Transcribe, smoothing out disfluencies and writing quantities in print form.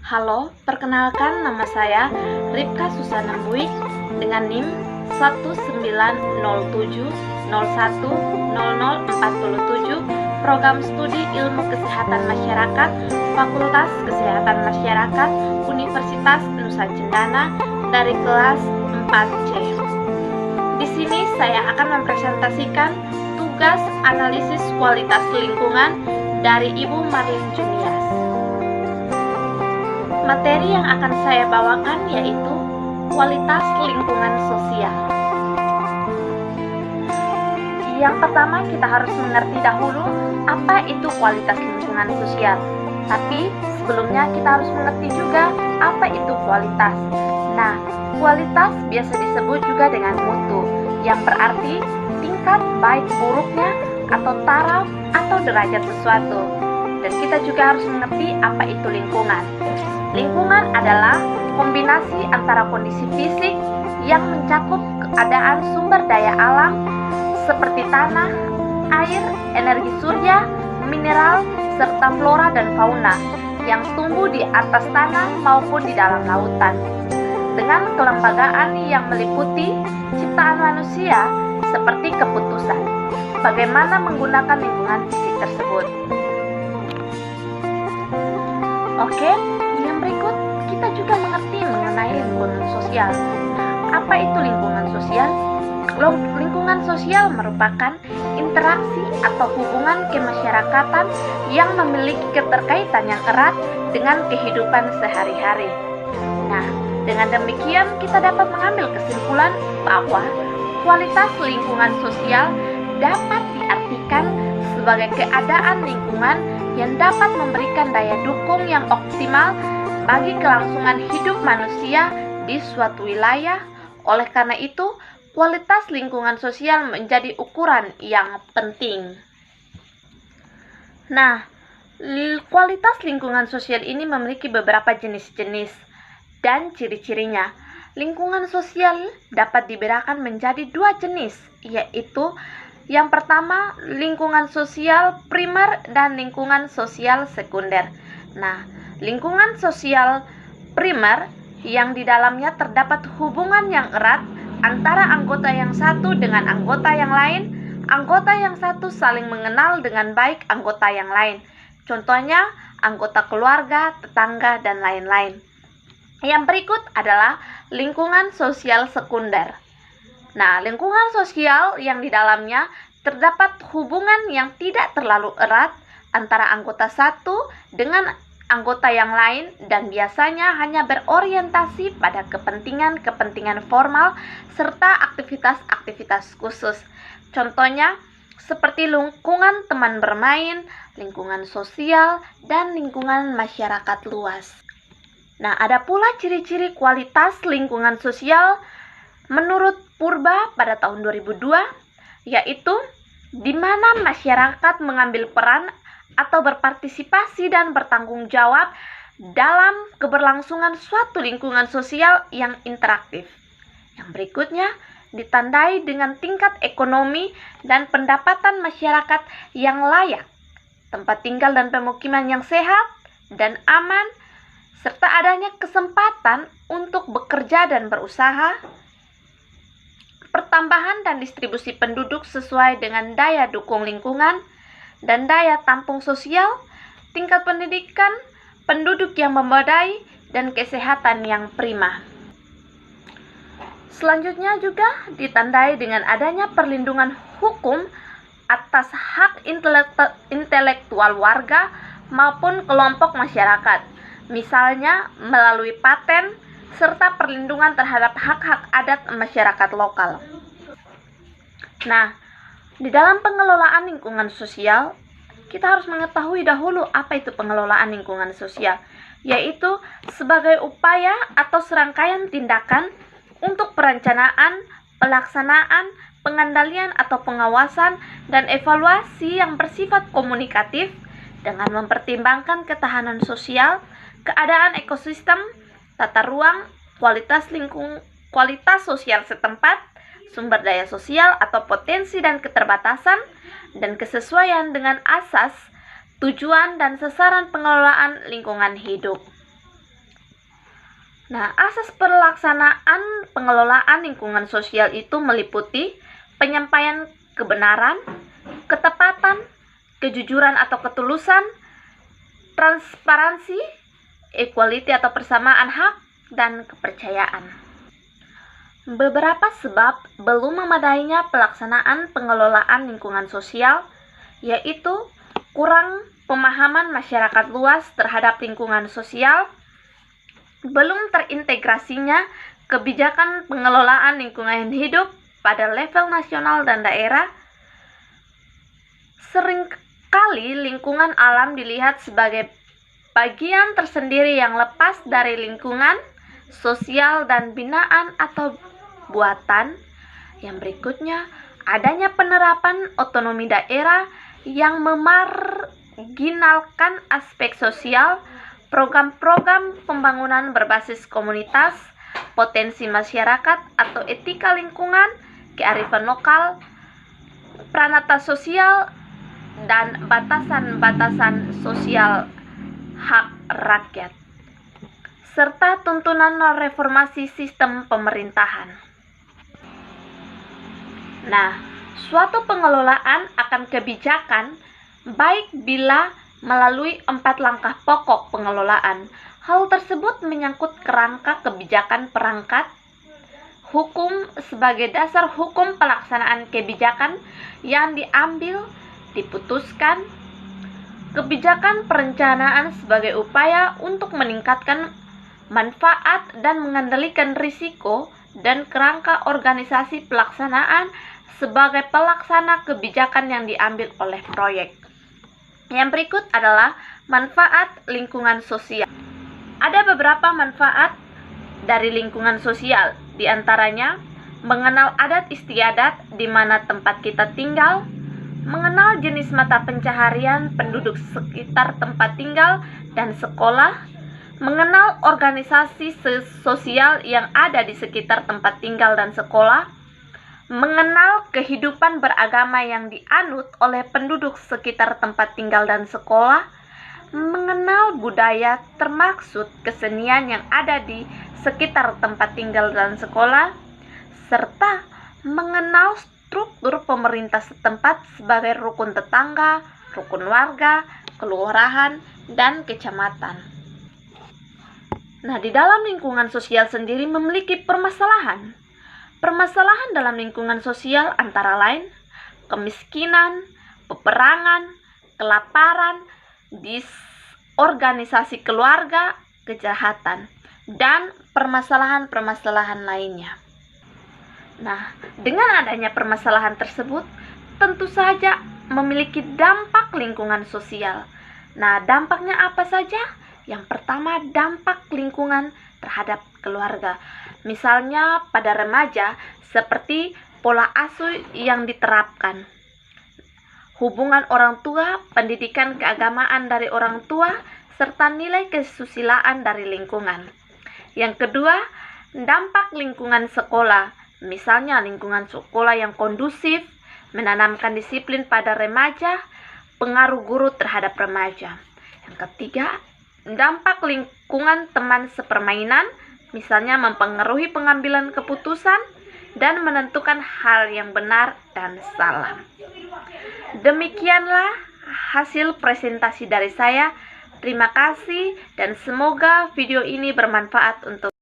Halo, perkenalkan nama saya Ripka Susana Buik dengan NIM 19070100047, Program Studi Ilmu Kesehatan Masyarakat, Fakultas Kesehatan Masyarakat, Universitas Nusa Cendana dari kelas 4C. Di sini saya akan mempresentasikan tugas analisis kualitas lingkungan dari Ibu Marlin Junias. Materi yang akan saya bawakan yaitu kualitas lingkungan sosial. Yang pertama, kita harus mengerti dahulu apa itu kualitas lingkungan sosial. Tapi sebelumnya kita harus mengerti juga apa itu kualitas. Nah, kualitas biasa disebut juga dengan mutu, yang berarti tingkat baik buruknya atau taraf atau derajat sesuatu. Dan kita juga harus mengerti apa itu lingkungan. Lingkungan adalah kombinasi antara kondisi fisik yang mencakup keadaan sumber daya alam seperti tanah, air, energi surya, mineral, serta flora dan fauna yang tumbuh di atas tanah maupun di dalam lautan. Dengan kelembagaan yang meliputi ciptaan manusia seperti keputusan bagaimana menggunakan lingkungan fisik tersebut. Oke, yang berikut kita juga mengerti mengenai lingkungan sosial. Apa itu lingkungan sosial? Lingkungan sosial merupakan interaksi atau hubungan kemasyarakatan yang memiliki keterkaitan yang erat dengan kehidupan sehari-hari. Nah, dengan demikian kita dapat mengambil kesimpulan bahwa kualitas lingkungan sosial dapat diartikan sebagai keadaan lingkungan yang dapat memberikan daya dukung yang optimal bagi kelangsungan hidup manusia di suatu wilayah. Oleh karena itu, kualitas lingkungan sosial menjadi ukuran yang penting. Nah, kualitas lingkungan sosial ini memiliki beberapa jenis-jenis dan ciri-cirinya. Lingkungan sosial dapat dibedakan menjadi dua jenis, yaitu yang pertama, lingkungan sosial primer dan lingkungan sosial sekunder. Nah, lingkungan sosial primer yang di dalamnya terdapat hubungan yang erat antara anggota yang satu dengan anggota yang lain. Anggota yang satu saling mengenal dengan baik anggota yang lain. Contohnya, anggota keluarga, tetangga, dan lain-lain. Yang berikut adalah lingkungan sosial sekunder. Nah, lingkungan sosial yang di dalamnya terdapat hubungan yang tidak terlalu erat antara anggota satu dengan anggota yang lain dan biasanya hanya berorientasi pada kepentingan formal serta aktivitas-aktivitas khusus. Contohnya seperti lingkungan teman bermain, lingkungan sosial, dan lingkungan masyarakat luas. Nah, ada pula ciri-ciri kualitas lingkungan sosial menurut Purba pada tahun 2002, yaitu di mana masyarakat mengambil peran atau berpartisipasi dan bertanggung jawab dalam keberlangsungan suatu lingkungan sosial yang interaktif. Yang berikutnya ditandai dengan tingkat ekonomi dan pendapatan masyarakat yang layak, tempat tinggal dan pemukiman yang sehat dan aman, serta adanya kesempatan untuk bekerja dan berusaha, pertambahan dan distribusi penduduk sesuai dengan daya dukung lingkungan dan daya tampung sosial, tingkat pendidikan penduduk yang memadai, dan kesehatan yang prima. Selanjutnya juga ditandai dengan adanya perlindungan hukum atas hak intelektual warga maupun kelompok masyarakat, misalnya melalui paten, serta perlindungan terhadap hak-hak adat masyarakat lokal. Nah, di dalam pengelolaan lingkungan sosial, kita harus mengetahui dahulu apa itu pengelolaan lingkungan sosial, yaitu sebagai upaya atau serangkaian tindakan untuk perencanaan, pelaksanaan, pengendalian atau pengawasan, dan evaluasi yang bersifat komunikatif dengan mempertimbangkan ketahanan sosial, keadaan ekosistem, tata ruang, kualitas sosial setempat, sumber daya sosial atau potensi dan keterbatasan, dan kesesuaian dengan asas, tujuan, dan sasaran pengelolaan lingkungan hidup. Nah, asas pelaksanaan pengelolaan lingkungan sosial itu meliputi penyampaian kebenaran, ketepatan, kejujuran atau ketulusan, transparansi, equality atau persamaan hak, dan kepercayaan. Beberapa sebab belum memadainya pelaksanaan pengelolaan lingkungan sosial, yaitu kurang pemahaman masyarakat luas terhadap lingkungan sosial, belum terintegrasinya kebijakan pengelolaan lingkungan hidup pada level nasional dan daerah. Seringkali lingkungan alam dilihat sebagai bagian tersendiri yang lepas dari lingkungan sosial dan binaan atau buatan. Yang berikutnya, adanya penerapan otonomi daerah yang memarginalkan aspek sosial, program-program pembangunan berbasis komunitas, potensi masyarakat atau etika lingkungan, kearifan lokal, pranata sosial, dan batasan-batasan sosial hak rakyat, serta tuntunan reformasi sistem pemerintahan. Nah, suatu pengelolaan akan kebijakan baik bila melalui 4 langkah pokok pengelolaan. Hal tersebut menyangkut kerangka kebijakan perangkat, hukum sebagai dasar hukum pelaksanaan kebijakan yang diambil, diputuskan, kebijakan perencanaan sebagai upaya untuk meningkatkan manfaat dan mengendalikan risiko, dan kerangka organisasi pelaksanaan sebagai pelaksana kebijakan yang diambil oleh proyek. Yang berikut adalah manfaat lingkungan sosial. Ada beberapa manfaat dari lingkungan sosial, di antaranya mengenal adat istiadat di mana tempat kita tinggal, mengenal jenis mata pencaharian penduduk sekitar tempat tinggal dan sekolah, mengenal organisasi sosial yang ada di sekitar tempat tinggal dan sekolah, mengenal kehidupan beragama yang dianut oleh penduduk sekitar tempat tinggal dan sekolah, mengenal budaya termaksud kesenian yang ada di sekitar tempat tinggal dan sekolah, serta mengenal struktur pemerintah setempat sebagai rukun tetangga, rukun warga, kelurahan, dan kecamatan. Nah, di dalam lingkungan sosial sendiri memiliki permasalahan. Permasalahan dalam lingkungan sosial antara lain kemiskinan, peperangan, kelaparan, disorganisasi keluarga, kejahatan, dan permasalahan-permasalahan lainnya. Nah, dengan adanya permasalahan tersebut, tentu saja memiliki dampak lingkungan sosial. Nah, dampaknya apa saja? Yang pertama, dampak lingkungan terhadap keluarga. Misalnya pada remaja, seperti pola asuh yang diterapkan, hubungan orang tua, pendidikan keagamaan dari orang tua, serta nilai kesusilaan dari lingkungan. Yang kedua, dampak lingkungan sekolah. Misalnya lingkungan sekolah yang kondusif, menanamkan disiplin pada remaja, pengaruh guru terhadap remaja. Yang ketiga, dampak lingkungan teman sepermainan, misalnya mempengaruhi pengambilan keputusan dan menentukan hal yang benar dan salah. Demikianlah hasil presentasi dari saya. Terima kasih dan semoga video ini bermanfaat untuk